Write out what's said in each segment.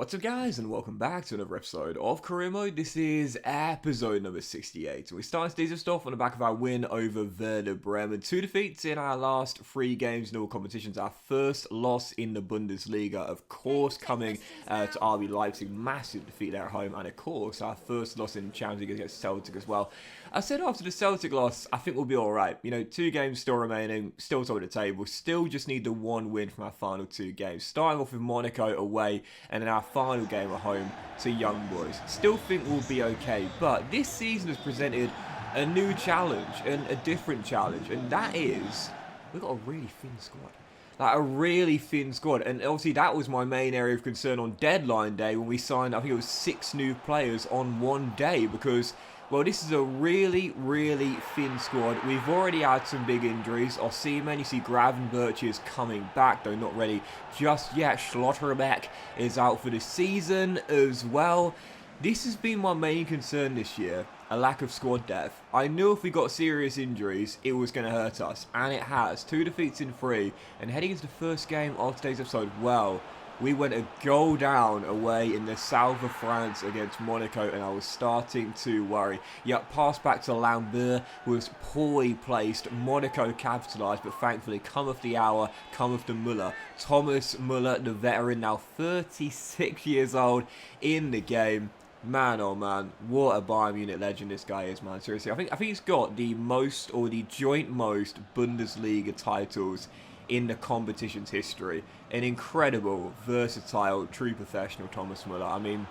What's up guys, and welcome back to another episode of Career Mode. This is episode number 68. We started today's stuff on the back of our win over Werder Bremen. 2 defeats in our last 3 games in all competitions. Our first loss in the Bundesliga, of course, coming to RB Leipzig. Massive defeat there at home. And of course, our first loss in Champions League against Celtic as well. I said after the Celtic loss, I think we'll be alright. You know, 2 games still remaining, still top of the table. Still just need the 1 win from our final 2 games. Starting off with Monaco away, and then our final game at home to Young Boys. Still think we'll be okay, but this season has presented a new challenge and a different challenge, and that is we've got a really thin squad. Like a really thin squad, and obviously that was my main area of concern on deadline day when we signed, I think it was 6 new players on one day, because well, this is a really, really thin squad. We've already had some big injuries. Osimhen, you see Gravenberch is coming back, though not ready just yet. Schlotterbeck is out for the season as well. This has been my main concern this year, a lack of squad depth. I knew if we got serious injuries, it was going to hurt us, and it has. 2 defeats in 3, and heading into the first game of today's episode, well, we went a goal down away in the south of France against Monaco, and I was starting to worry. Yep, pass back to Lambert was poorly placed. Monaco capitalised, but thankfully, cometh the hour, cometh the Müller. Thomas Müller, the veteran, now 36 years old in the game. Man, oh man, what a Bayern Munich legend this guy is, man. Seriously, I think he's got the most, or the joint most, Bundesliga titles in the competition's history. An incredible, versatile, true professional Thomas Müller. I mean,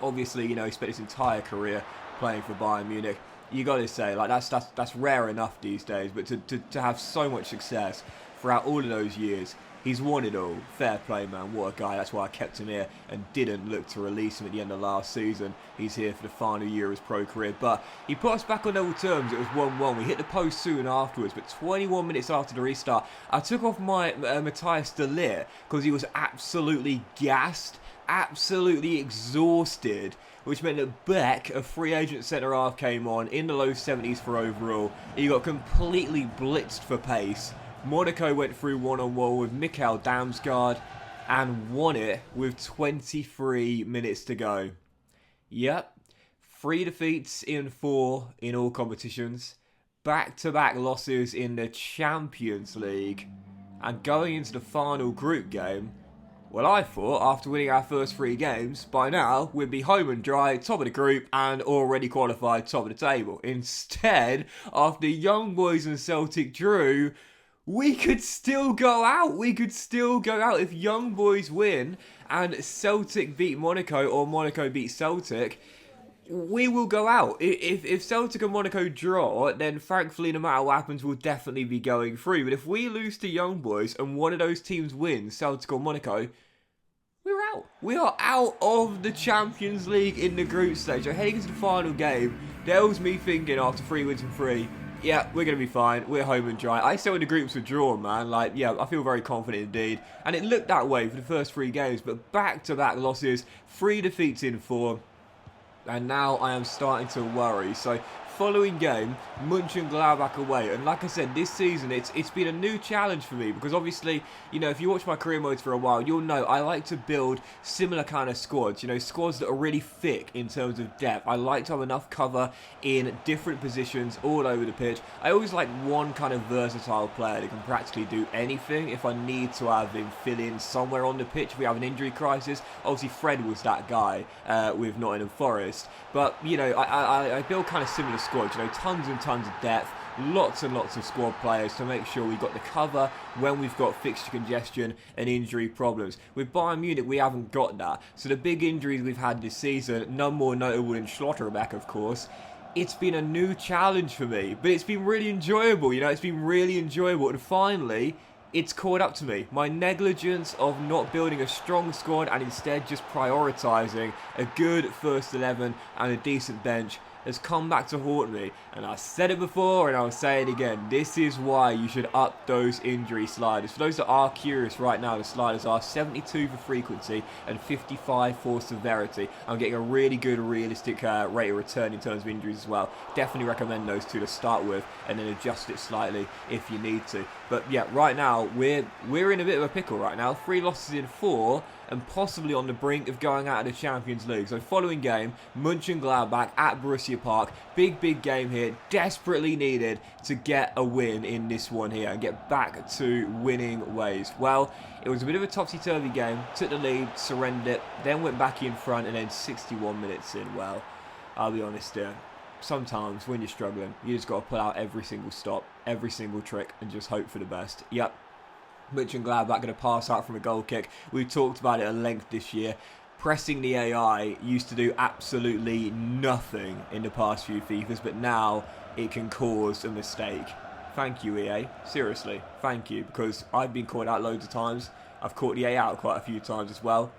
obviously, you know, he spent his entire career playing for Bayern Munich. You got to say, like, that's rare enough these days, but to have so much success throughout all of those years, he's won it all. Fair play, man. What a guy. That's why I kept him here and didn't look to release him at the end of last season. He's here for the final year of his pro career. But he put us back on level terms. It was 1-1. We hit the post soon afterwards. But 21 minutes after the restart, I took off my Matthias de Ligt because he was absolutely gassed, absolutely exhausted, which meant that Beck, a free agent centre-half, came on in the low 70s for overall. He got completely blitzed for pace. Monaco went through one-on-one with Mikhail Damsgaard and won it with 23 minutes to go. Yep, 3 defeats in 4 in all competitions, back-to-back losses in the Champions League, and going into the final group game, well, I thought after winning our first 3 games, by now we'd be home and dry, top of the group, and already qualified top of the table. Instead, after Young Boys and Celtic drew, we could still go out. We could still go out if Young Boys win and Celtic beat Monaco, or Monaco beat Celtic. We will go out. If Celtic and Monaco draw, then thankfully, no matter what happens, we'll definitely be going through. But if we lose to Young Boys and one of those teams wins, Celtic or Monaco, we're out. We are out of the Champions League in the group stage. So heading into the final game, there was me thinking after 3 wins and 3, yeah, we're going to be fine. We're home and dry. I said when the groups were drawn, man. Like, yeah, I feel very confident indeed. And it looked that way for the first 3 games. But back-to-back losses, 3 defeats in 4. And now I am starting to worry. So, following game, Mönchengladbach away. And like I said, this season, it's been a new challenge for me. Because obviously, you know, if you watch my career modes for a while, you'll know I like to build similar kind of squads. You know, squads that are really thick in terms of depth. I like to have enough cover in different positions all over the pitch. I always like one kind of versatile player that can practically do anything. If I need to have him fill in somewhere on the pitch, if we have an injury crisis. Obviously, Fred was that guy with Nottingham Forest. But, you know, I build kind of similar squads, you know, tons and tons of depth, lots and lots of squad players to make sure we've got the cover when we've got fixture congestion and injury problems. With Bayern Munich, we haven't got that. So the big injuries we've had this season, none more notable than Schlotterbeck, of course. It's been a new challenge for me, but it's been really enjoyable, you know, it's been really enjoyable. And finally, it's caught up to me. My negligence of not building a strong squad and instead just prioritising a good first 11 and a decent bench has come back to haunt me. And I said it before and I'll say it again. This is why you should up those injury sliders. For those that are curious right now, the sliders are 72 for frequency and 55 for severity. I'm getting a really good realistic rate of return in terms of injuries as well. Definitely recommend those two to start with and then adjust it slightly if you need to. But yeah, right now we're in a bit of a pickle right now. 3 losses in 4 and possibly on the brink of going out of the Champions League. So following game, Mönchengladbach at Borussia Park. Big game here. Desperately needed to get a win in this one here and get back to winning ways. Well, it was a bit of a topsy-turvy game. Took the lead, surrendered it, then went back in front, and then 61 minutes in. Well, I'll be honest here. Sometimes when you're struggling, you just got to pull out every single stop, every single trick, and just hope for the best. Yep. Mönchengladbach going to pass out from a goal kick. We've talked about it at length this year. Pressing the AI used to do absolutely nothing in the past few FIFAs, but now it can cause a mistake. Thank you, EA. Seriously, thank you, because I've been caught out loads of times. I've caught the EA out quite a few times as well.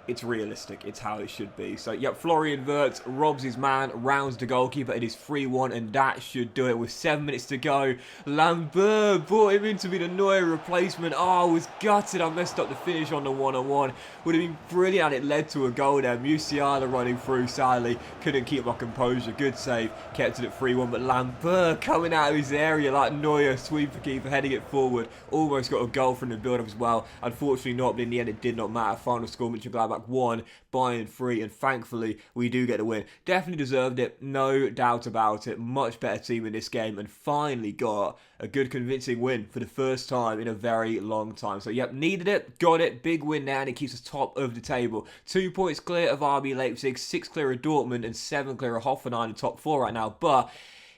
It's realistic. It's how it should be. So, yep, Florian Wirtz robs his man, rounds the goalkeeper. It is 3-1, and that should do it with 7 minutes to go. Lambert brought him in to be the Neuer replacement. Oh, I was gutted. I messed up the finish on the one-on-one. Would have been brilliant, and it led to a goal there. Musiala running through, sadly. Couldn't keep my composure. Good save. Kept it at 3-1, but Lambert coming out of his area like Neuer, sweeper keeper, heading it forward. Almost got a goal from the build-up as well. Unfortunately not, but in the end it did not matter. Final score, Mönchengladbach 1, Bayern 3, and thankfully we do get a win. Definitely deserved it, no doubt about it. Much better team in this game, and finally got a good convincing win for the first time in a very long time. So yep, needed it, got it, big win now, and it keeps us top of the table. 2 points clear of RB Leipzig, 6 clear of Dortmund, and 7 clear of Hoffenheim in top 4 right now, but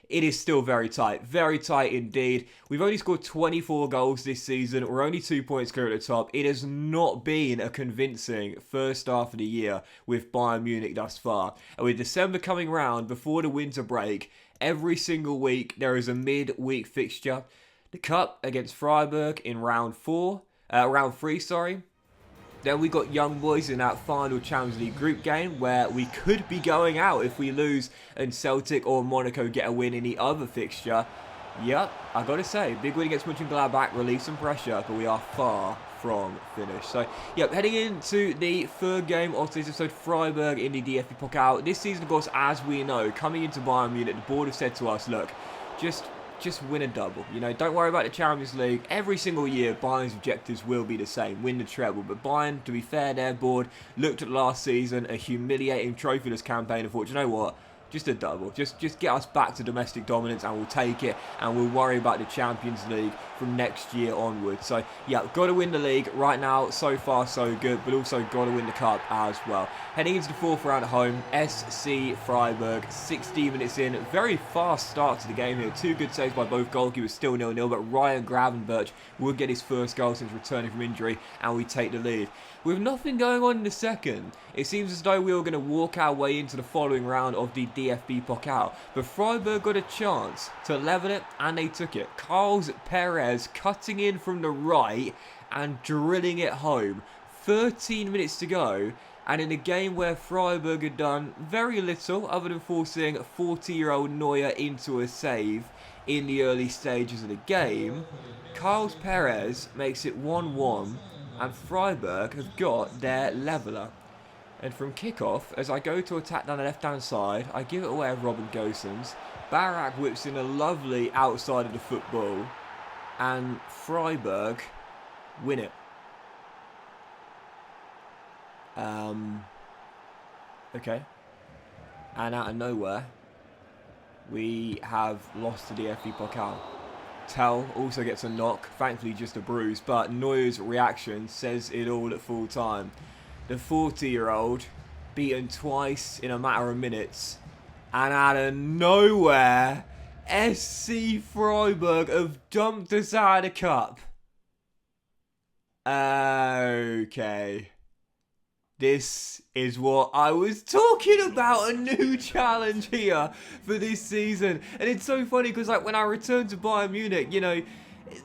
it is still very tight indeed. We've only scored 24 goals this season. We're only 2 points clear at the top. It has not been a convincing first half of the year with Bayern Munich thus far. And with December coming round before the winter break, every single week there is a mid-week fixture. The Cup against Freiburg in round 3. Then we got Young Boys in that final Champions League group game where we could be going out if we lose and Celtic or Monaco get a win in the other fixture. Yep, I gotta say, big win against Mönchengladbach, relieve some pressure, but we are far from finished. So, yep, heading into the third game of this episode, Freiburg in the DFB Pokal. This season, of course, as we know, coming into Bayern Munich, the board have said to us, look, just win a double. You know, don't worry about the Champions League. Every single year, Bayern's objectives will be the same. Win the treble. But Bayern, to be fair, their board looked at last season, a humiliating trophyless campaign, and thought, you know what? Just a double. Just get us back to domestic dominance and we'll take it, and we'll worry about the Champions League from next year onwards. So, yeah, got to win the league right now. So far, so good, but also got to win the cup as well. Heading into the fourth round at home, SC Freiburg, 16 minutes in. Very fast start to the game here. 2 good saves by both goalkeepers, still 0-0, but Ryan Gravenberch will get his first goal since returning from injury, and we take the lead. With nothing going on in the second, it seems as though we were going to walk our way into the following round of the DFB Pokal. But Freiburg got a chance to level it, and they took it. Carlos Perez cutting in from the right and drilling it home. 13 minutes to go, and in a game where Freiburg had done very little other than forcing 40-year-old Neuer into a save in the early stages of the game, Carlos Perez makes it 1-1, and Freiburg have got their leveller. And from kickoff, as I go to attack down the left-hand side, I give it away of Robin Gosens. Barak whips in a lovely outside of the football, and Freiburg win it. Okay. And out of nowhere, we have lost to the DFB Pokal. Tell also gets a knock, thankfully just a bruise, but Neuer's reaction says it all at full time. The 40-year-old beaten twice in a matter of minutes, and out of nowhere, SC Freiburg have dumped us out of the cup. Okay. This is what I was talking about, a new challenge here for this season. And it's so funny because like when I returned to Bayern Munich, you know,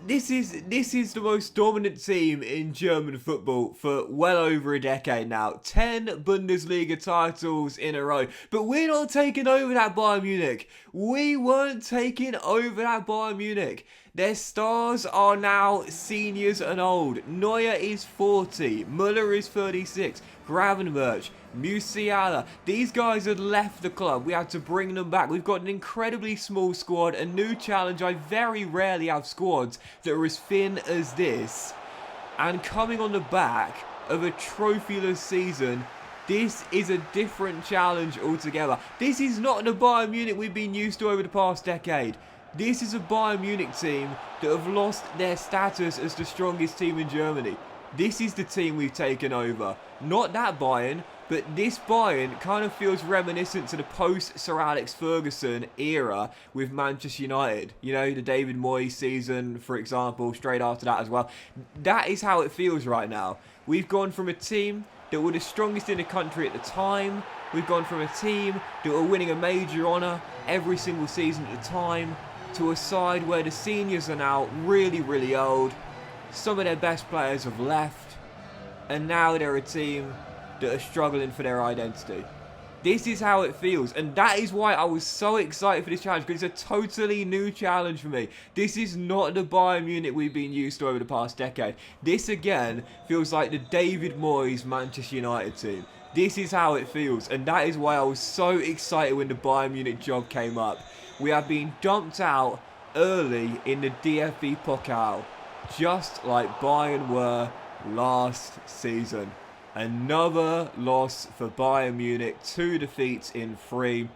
this is the most dominant team in German football for well over a decade now. 10 Bundesliga titles in a row. But we're not taking over that Bayern Munich. We weren't taking over that Bayern Munich. Their stars are now seniors and old. Neuer is 40. Müller is 36. Gravenberch, Musiala. These guys had left the club. We had to bring them back. We've got an incredibly small squad. A new challenge. I very rarely have squads that are as thin as this. And coming on the back of a trophyless season, this is a different challenge altogether. This is not the Bayern Munich we've been used to over the past decade. This is a Bayern Munich team that have lost their status as the strongest team in Germany. This is the team we've taken over. Not that Bayern, but this Bayern kind of feels reminiscent to the post-Sir Alex Ferguson era with Manchester United. You know, the David Moyes season, for example, straight after that as well. That is how it feels right now. We've gone from a team that were the strongest in the country at the time. We've gone from a team that were winning a major honour every single season at the time to a side where the seniors are now really, really old. Some of their best players have left. And now they're a team that are struggling for their identity. This is how it feels, and that is why I was so excited for this challenge, because it's a totally new challenge for me. This is not the Bayern Munich we've been used to over the past decade. This again feels like the David Moyes Manchester United team. This is how it feels, and that is why I was so excited when the Bayern Munich job came up. We have been dumped out early in the DFB Pokal, just like Bayern were last season. Another loss for Bayern Munich, 2 defeats in 3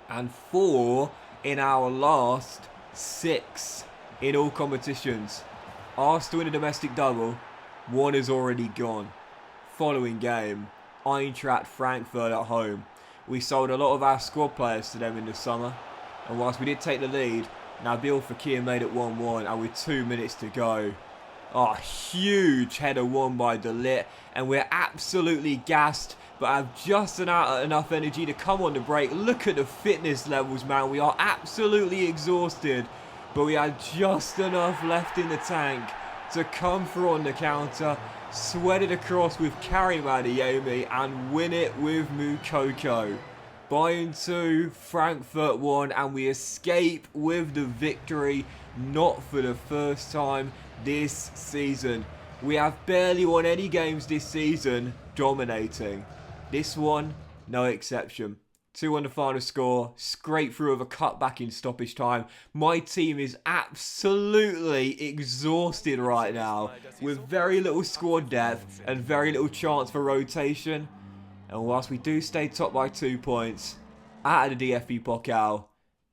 and 4 in our last 6 in all competitions. Arsenal in a domestic double, 1 is already gone. Following game, Eintracht Frankfurt at home. We sold a lot of our squad players to them in the summer, and whilst we did take the lead, Nabil Fekir made it 1-1 and with 2 minutes to go. Oh, huge header won by De Ligt, and we're absolutely gassed, but have just enough energy to come on the break. Look at the fitness levels, man. We are absolutely exhausted, but we had just enough left in the tank to come through on the counter, sweat it across with Karim Adeyemi, and win it with Moukoko. Bayern 2, Frankfurt 1, and we escape with the victory, not for the first time this season. We have barely won any games this season, dominating. This one, no exception. 2-1 the final score, scrape through with a cutback in stoppage time. My team is absolutely exhausted right now, with very little squad depth and very little chance for rotation. And whilst we do stay top by 2 points, out of the DFB Pokal,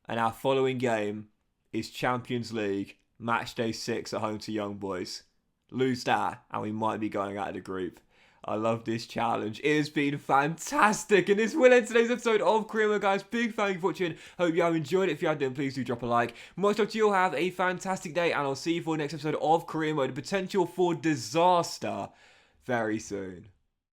and our following game is Champions League, match day 6 at home to Young Boys. Lose that, and we might be going out of the group. I love this challenge. It has been fantastic. And this will end today's episode of Career Mode, guys. Big thank you for watching. Hope you have enjoyed it. If you have, then please do drop a like. Much love to you all. Have a fantastic day, and I'll see you for the next episode of Career Mode. The potential for disaster very soon.